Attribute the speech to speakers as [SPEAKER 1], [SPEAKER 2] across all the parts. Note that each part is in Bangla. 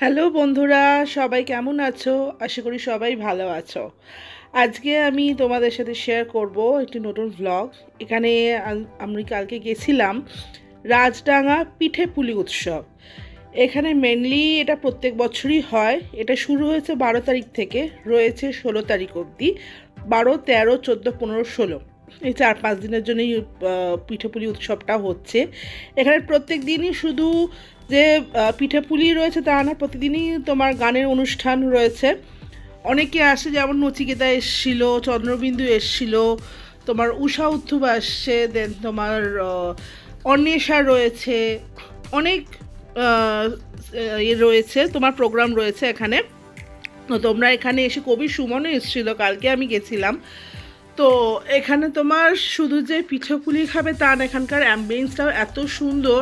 [SPEAKER 1] হ্যালো বন্ধুরা, সবাই কেমন আছো? আশা করি সবাই ভালো আছো। আজকে আমি তোমাদের সাথে শেয়ার করব একটি নতুন ভ্লগ। এখানে আমি কালকে গেছিলাম রাজডাঙ্গা পিঠে পুলি উৎসব। এখানে মেনলি এটা প্রত্যেক বছরই হয়। এটা শুরু হয়েছে 12 তারিখ থেকে, রয়েছে 16 তারিখ অবধি। 12, 13, 14, 15, 16 এই 4-5 দিনের জন্যই পিঠেপুলি উৎসবটা হচ্ছে। এখানে প্রত্যেক দিনই শুধু যে পিঠেপুলি রয়েছে তা না, প্রতিদিনই তোমার গানের অনুষ্ঠান রয়েছে। অনেকে আসে, যেমন নচিকেতা এসছিল, চন্দ্রবিন্দু এসছিল, তোমার উষা উত্থুপ আসছে, দেন তোমার অন্বেষা রয়েছে, অনেক রয়েছে, তোমার প্রোগ্রাম রয়েছে এখানে। তো তোমরা এখানে এসে, কবি সুমনও এসেছিলো, কালকে আমি গেছিলাম। তো এখানে তোমার শুধু যে পিঠেপুলি খাবে তা না, এখানকার অ্যাম্বিয়েন্সটাও এত সুন্দর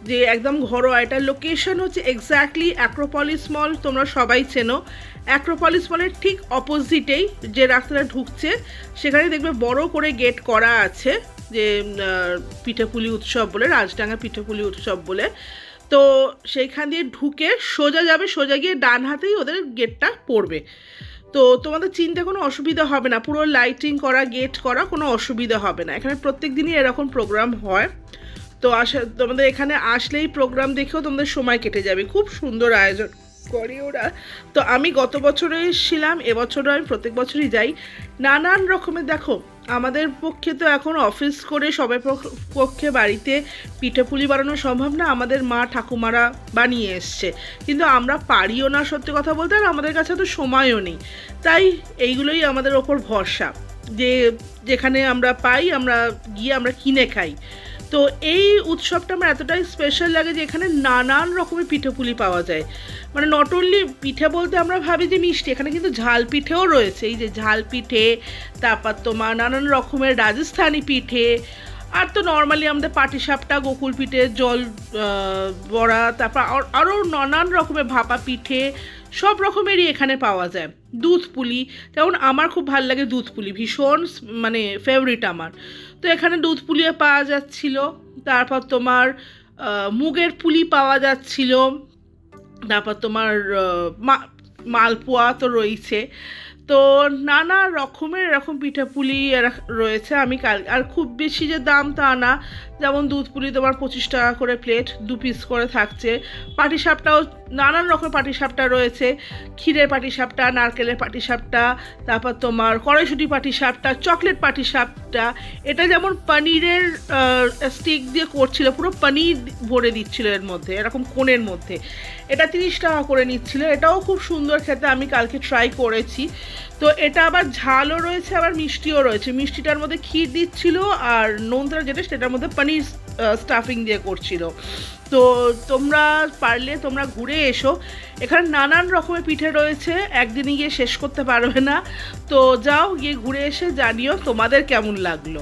[SPEAKER 1] যে একদম ঘরোয়া। এটার লোকেশন হচ্ছে এক্স্যাক্টলি অ্যাক্রোপলিস মল, তোমরা সবাই চেনো। অ্যাক্রোপলিস মলের ঠিক অপোজিটেই যে রাস্তাটা ঢুকছে, সেখানে দেখবে বড় করে গেট করা আছে যে পিঠেপুলি উৎসব বলে, রাজডাঙ্গা পিঠেপুলি উৎসব বলে। তো সেইখান দিয়ে ঢুকে সোজা যাবে, সোজা গিয়ে ডান হাতেই ওদের গেটটা পড়বে। তো তোমাদের চিনতে কোনো অসুবিধা হবে না, পুরো লাইটিং করা, গেট করা, কোনো অসুবিধা হবে না। এখানে প্রত্যেক দিনই এরকম প্রোগ্রাম হয়। তো তোমাদের এখানে আসলেই প্রোগ্রাম দেখেও তোমাদের সময় কেটে যাবে। খুব সুন্দর আয়োজন করে ওরা। তো আমি গত বছরে এসেছিলাম, এবছরও আমি প্রত্যেক বছরই যাই। নানান রকমের, দেখো আমাদের পক্ষে তো এখন অফিস করে সবার পক্ষে বাড়িতে পিঠেপুলি বানানো সম্ভব না, আমাদের মা ঠাকুমারা বানিয়ে এসছে, কিন্তু আমরা পারিও না সত্যি কথা বলতে, আর আমাদের কাছে তো সময়ও নেই। তাই এইগুলোই আমাদের ওপর ভরসা, যে যেখানে আমরা পাই আমরা গিয়ে আমরা কিনে খাই। তো এই উৎসবটা আমার এতটাই স্পেশাল লাগে যে এখানে নানান রকমের পিঠেপুলি পাওয়া যায়। মানে নট অনলি পিঠে বলতে আমরা ভাবি যে মিষ্টি, এখানে কিন্তু ঝাল পিঠেও রয়েছে। এই যে ঝাল পিঠে, তারপর তোমার নানান রকমের রাজস্থানি পিঠে, আর তো নর্মালি আমাদের পাটিসাপটা, গোকুল পিঠে, জল বড়া, তারপর আরও নানান রকমের ভাপা পিঠে, সব রকমেরই এখানে পাওয়া যায়। দুধ পুলি, যেমন আমার খুব ভালো লাগে দুধ পুলি, ভীষণ মানে ফেভারিট আমার। তো এখানে দুধ পুলিও পাওয়া যাচ্ছিল, তারপর তোমার মুগের পুলি পাওয়া যাচ্ছিল, তারপর তোমার মালপোয়া তো রয়েছে। তো নানা রকমের এরকম পিঠাপুলি রয়েছে। আমি আর খুব বেশি যে দাম তা না, যেমন দুধ পুলি তোমার 25 টাকা করে প্লেট, 2 পিস করে থাকছে। পাটিসাপটাও নানান রকমের পাটিসাপটা রয়েছে, ক্ষীরের পাটিসাপটা, নারকেলের পাটিসাপটা, তারপর তোমার কড়াইশুঁটি পাটিসাপটা, চকলেট পাটিসাপটা। এটা যেমন পনিরের স্টিক দিয়ে করছিল, পুরো পনির ভরে দিচ্ছিল এর মধ্যে, এরকম কোণের মধ্যে। এটা 30 টাকা করে নিচ্ছিল, এটাও খুব সুন্দর খেতে, আমি কালকে ট্রাই করেছি। তো এটা আবার ঝালও রয়েছে, আবার মিষ্টিও রয়েছে। মিষ্টিটার মধ্যে ক্ষীর দিচ্ছিল, আর নোনতা যেটা সেটার মধ্যে পনির স্টাফিং দিয়ে করছিল। তো তোমরা পারলে তোমরা ঘুরে এসো, এখানে নানান রকমের পিঠে রয়েছে, একদিনে গিয়ে শেষ করতে পারবে না। তো যাও, গিয়ে ঘুরে এসে জানিও তোমাদের কেমন লাগলো।